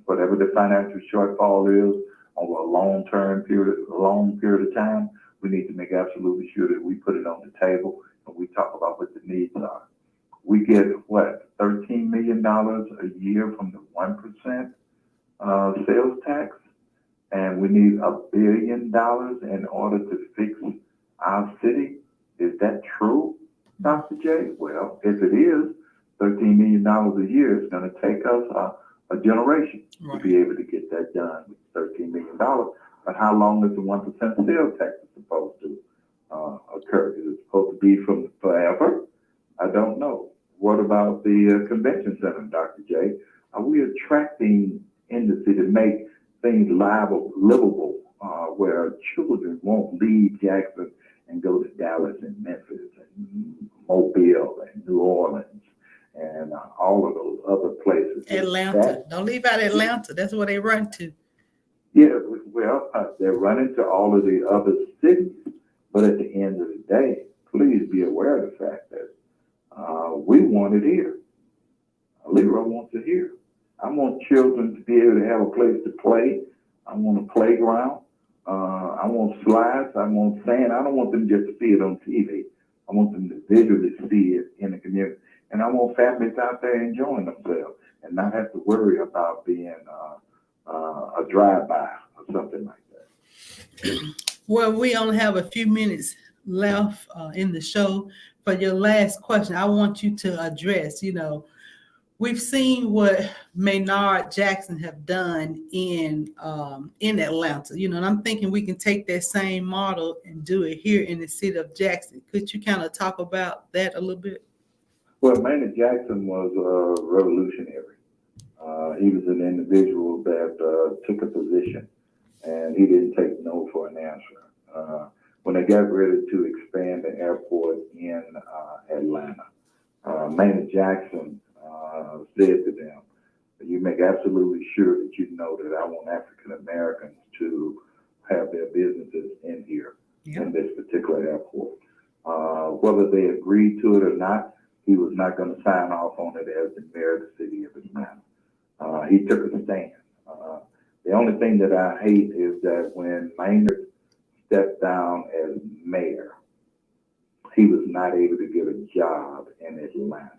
Whatever the financial shortfall is over a long period of time, we need to make absolutely sure that we put it on the table and we talk about what the needs are. We get $13 million a year from the 1% sales tax, and we need $1 billion in order to fix our city. Is that true, Dr. J? Well, if it is, $13 million a year is going to take us a generation to be able to get that done with $13 million. But how long is the 1% sales tax supposed to occur? Is it supposed to be from forever? I don't know. What about the convention center, Dr. J? Are we attracting industry to make things livable, where children won't leave Jackson and go to Dallas and Memphis and Mobile and New Orleans and all of those other places? Atlanta. Don't leave out Atlanta. That's where they run to. Yeah, well, they're running to all of the other cities, but at the end of the day, please be aware of the fact that we want it here. Leroy wants it here. I want children to be able to have a place to play. I want a playground. I want slides. I want sand. I don't want them just to see it on TV. I want them to visually see it in the community. And I want families out there enjoying themselves and not have to worry about being a drive-by or something like that. Well, we only have a few minutes left in the show. For your last question, I want you to address, we've seen what Maynard Jackson have done in Atlanta, and I'm thinking we can take that same model and do it here in the city of Jackson. Could you kind of talk about that a little bit? Well, Maynard Jackson was a revolutionary. He was an individual that took a position, and he didn't take no for an answer. When they got ready to expand the airport in Atlanta, Maynard Jackson said to them, you make absolutely sure that you know that I want African Americans to have their businesses in here, in this particular airport. Whether they agreed to it or not, he was not going to sign off on it as the mayor of the city of Atlanta. He took a stand. The only thing that I hate is that when Maynard stepped down as mayor, he was not able to get a job in Atlanta.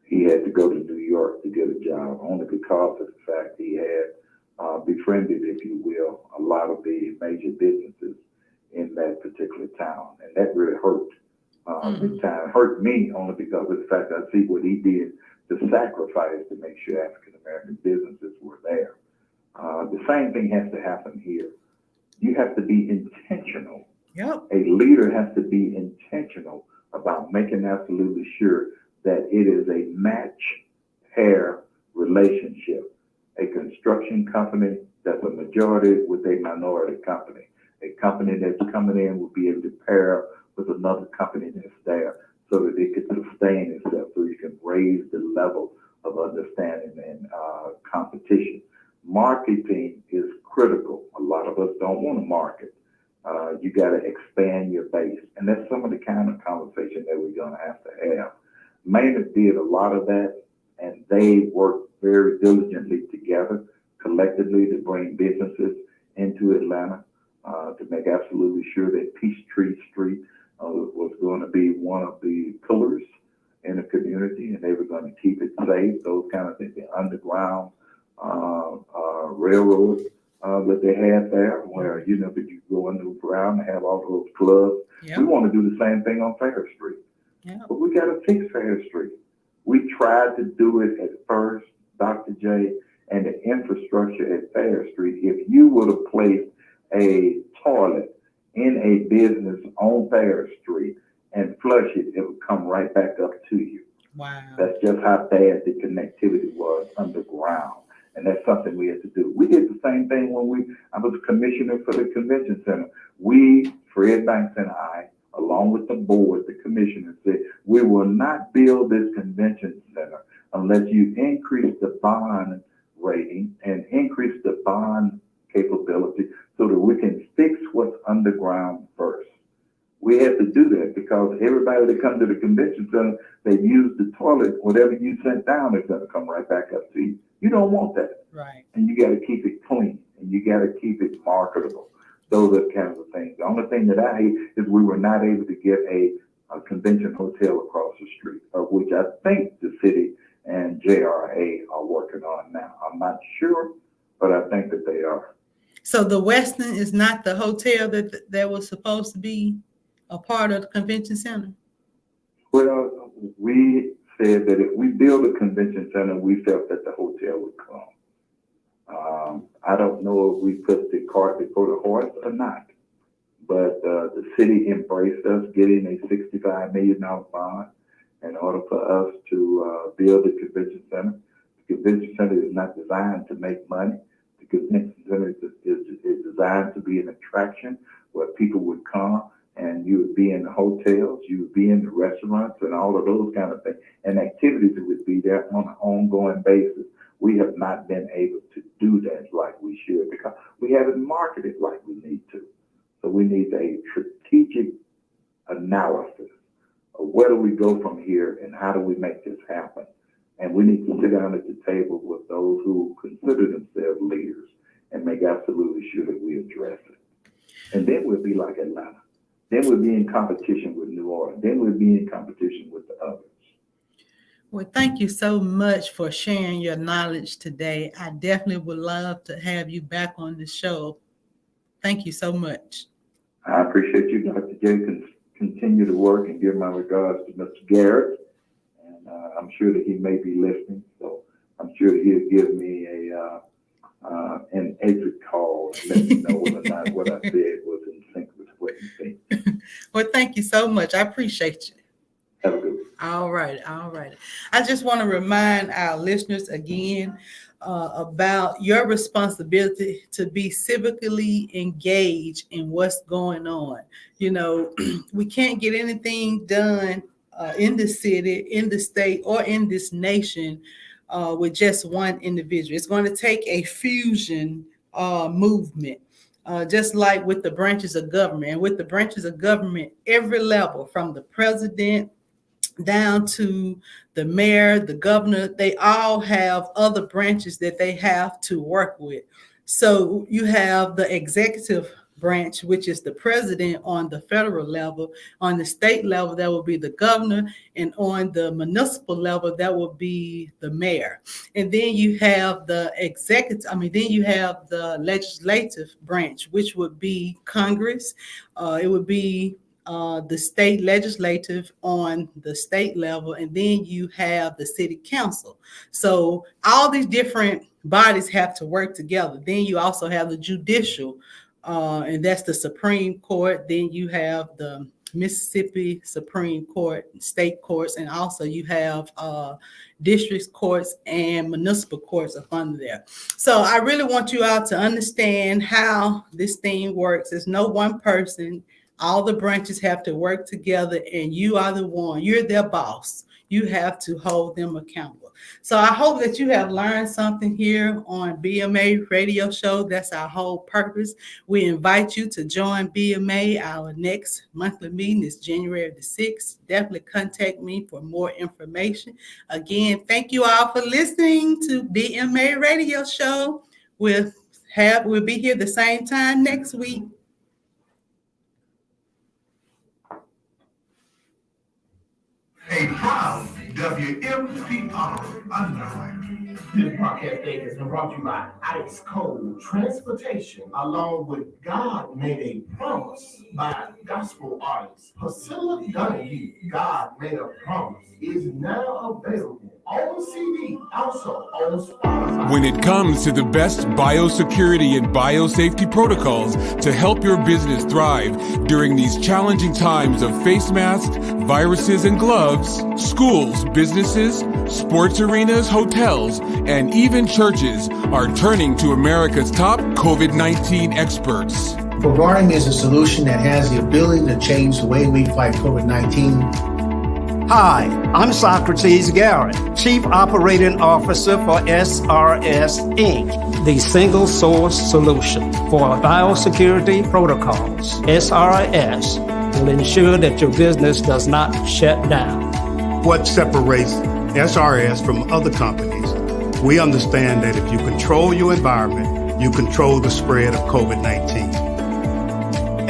He had to go to New York to get a job, only because of the fact he had befriended, if you will, a lot of the major businesses in that particular town. And that really hurt. Big time. Hurt me only because of the fact that I see what he did to sacrifice to make sure African American businesses were there. The same thing has to happen here. You have to be intentional. Yep. A leader has to be intentional about making absolutely sure that it is a match pair relationship. A construction company that's a majority with a minority company. A company that's coming in will be able to pair with another company that's there so that it can sustain itself, so you can raise the level of understanding and competition. Marketing is critical. A lot of us don't want to market. You got to expand your base. And that's some of the kind of conversation that we're going to have. Maynard did a lot of that, and they worked very diligently together, collectively, to bring businesses into Atlanta, to make absolutely sure that Peachtree Street was going to be one of the pillars in the community, and they were going to keep it safe, those kind of things, the underground railroad that they had there, where, you go underground and have all those clubs. Yep. We want to do the same thing on Fair Street. Yep. But we got to fix Fair Street. We tried to do it at first, Dr. J, and the infrastructure at Fair Street, if you would have placed a toilet in a business on Fair Street and flush it, it would come right back up to you. Wow. That's just how bad the connectivity was underground. And that's something we had to do. We did the same thing when I was commissioner for the convention center. We, Fred Banks and I, along with the board, the commissioner, said, we will not build this convention center unless you increase the bond rating and increase the bond capability so that we can fix what's underground first. We had to do that because everybody that comes to the convention center, they use the toilet, whatever you sent down is going to come right back up to you. You don't want that. Right. And you got to keep it clean and you got to keep it marketable. Those are kinds of things. The only thing that I hate is we were not able to get a convention hotel across the street, of which I think the city and JRA are working on now. I'm not sure, but I think that they are. So the Westin is not the hotel that was supposed to be a part of the convention center? Well, we said that if we build a convention center, we felt that the hotel would come. I don't know if we put the cart before the horse or not, but the city embraced us getting a $65 million bond in order for us to build a convention center. The convention center is not designed to make money. The convention center is designed to be an attraction where people would come and you would be in the hotels, you would be in the restaurants and all of those kind of things. And activities that would be there on an ongoing basis. We have not been able to do that like we should because we haven't marketed like we need to. So we need a strategic analysis of where do we go from here and how do we make this happen. And we need to sit down at the table with those who consider themselves leaders and make absolutely sure that we address it. And then we'll be like Atlanta. Then we'll be in competition with New Orleans. Then we'll be in competition with the others. Well, thank you so much for sharing your knowledge today. I definitely would love to have you back on the show. Thank you so much. I appreciate you, Dr. J. Continue to work and give my regards to Mr. Garrett. And I'm sure that he may be listening. So I'm sure that he'll give me an exit call and let me know whether or not what I said was in sync with what you think. Well, thank you so much. I appreciate you. Have a good one. All right. I just want to remind our listeners again about your responsibility to be civically engaged in what's going on. You know, we can't get anything done in the city, in the state, or in this nation with just one individual. It's going to take a fusion movement. Just like with the branches of government. And with the branches of government, every level from the president down to the mayor, the governor, they all have other branches that they have to work with. So you have the executive branch, which is the president on the federal level. On the state level, that will be the governor. And on the municipal level, that will be the mayor. And then you have the then you have the legislative branch, which would be Congress. It would be the state legislative on the state level, and then you have the city council. So all these different bodies have to work together. Then you also have the judicial, and that's the Supreme Court. Then you have the Mississippi Supreme Court, state courts, and also you have district courts and municipal courts up under there. So I really want you all to understand how this thing works. There's no one person. All the branches have to work together, and you are the one. You're their boss. You have to hold them accountable. So I hope that you have learned something here on BMA Radio Show. That's our whole purpose. We invite you to join BMA. Our next monthly meeting is January the 6th. Definitely contact me for more information. Again, thank you all for listening to BMA Radio Show. We'll be here the same time next week. A proud WMPR underwriter. This podcast day has been brought to you by Ice Cold Transportation, along with God Made a Promise by gospel artist Priscilla Donahue. God Made a Promise is now available on CD, also on Spotify. When it comes to the best biosecurity and biosafety protocols to help your business thrive during these challenging times of face masks, viruses, and gloves, schools, businesses, sports arenas, hotels, and even churches are turning to America's top COVID-19 experts. For guarding is a solution that has the ability to change the way we fight COVID-19. Hi, I'm Socrates Garrett, Chief Operating Officer for SRS Inc., the single source solution for biosecurity protocols. SRS will ensure that your business does not shut down. What separates SRS from other companies? We understand that if you control your environment, you control the spread of COVID-19.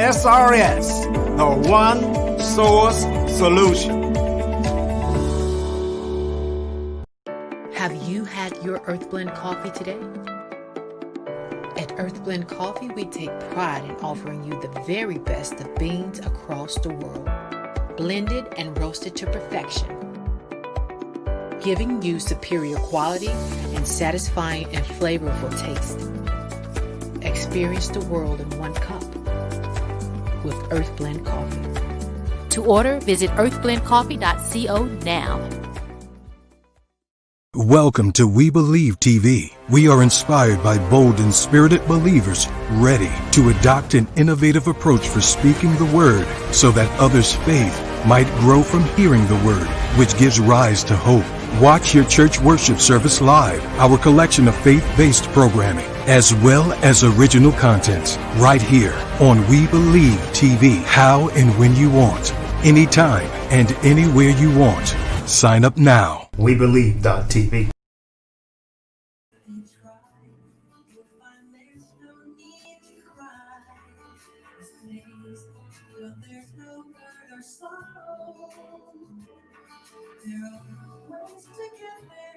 SRS, the one source solution. Have you had your Earthblend coffee today? At Earthblend Coffee, we take pride in offering you the very best of beans across the world, blended and roasted to perfection, giving you superior quality and satisfying and flavorful taste. Experience the world in one cup with Earthblend Coffee. To order, visit earthblendcoffee.co now. Welcome to We Believe TV. We are inspired by bold and spirited believers ready to adopt an innovative approach for speaking the word so that others' faith might grow from hearing the word, which gives rise to hope. Watch your church worship service live, our collection of faith-based programming, as well as original content, right here on We Believe TV. How and when you want, anytime and anywhere you want. Sign up now. WeBelieve.tv. There are ways to get there.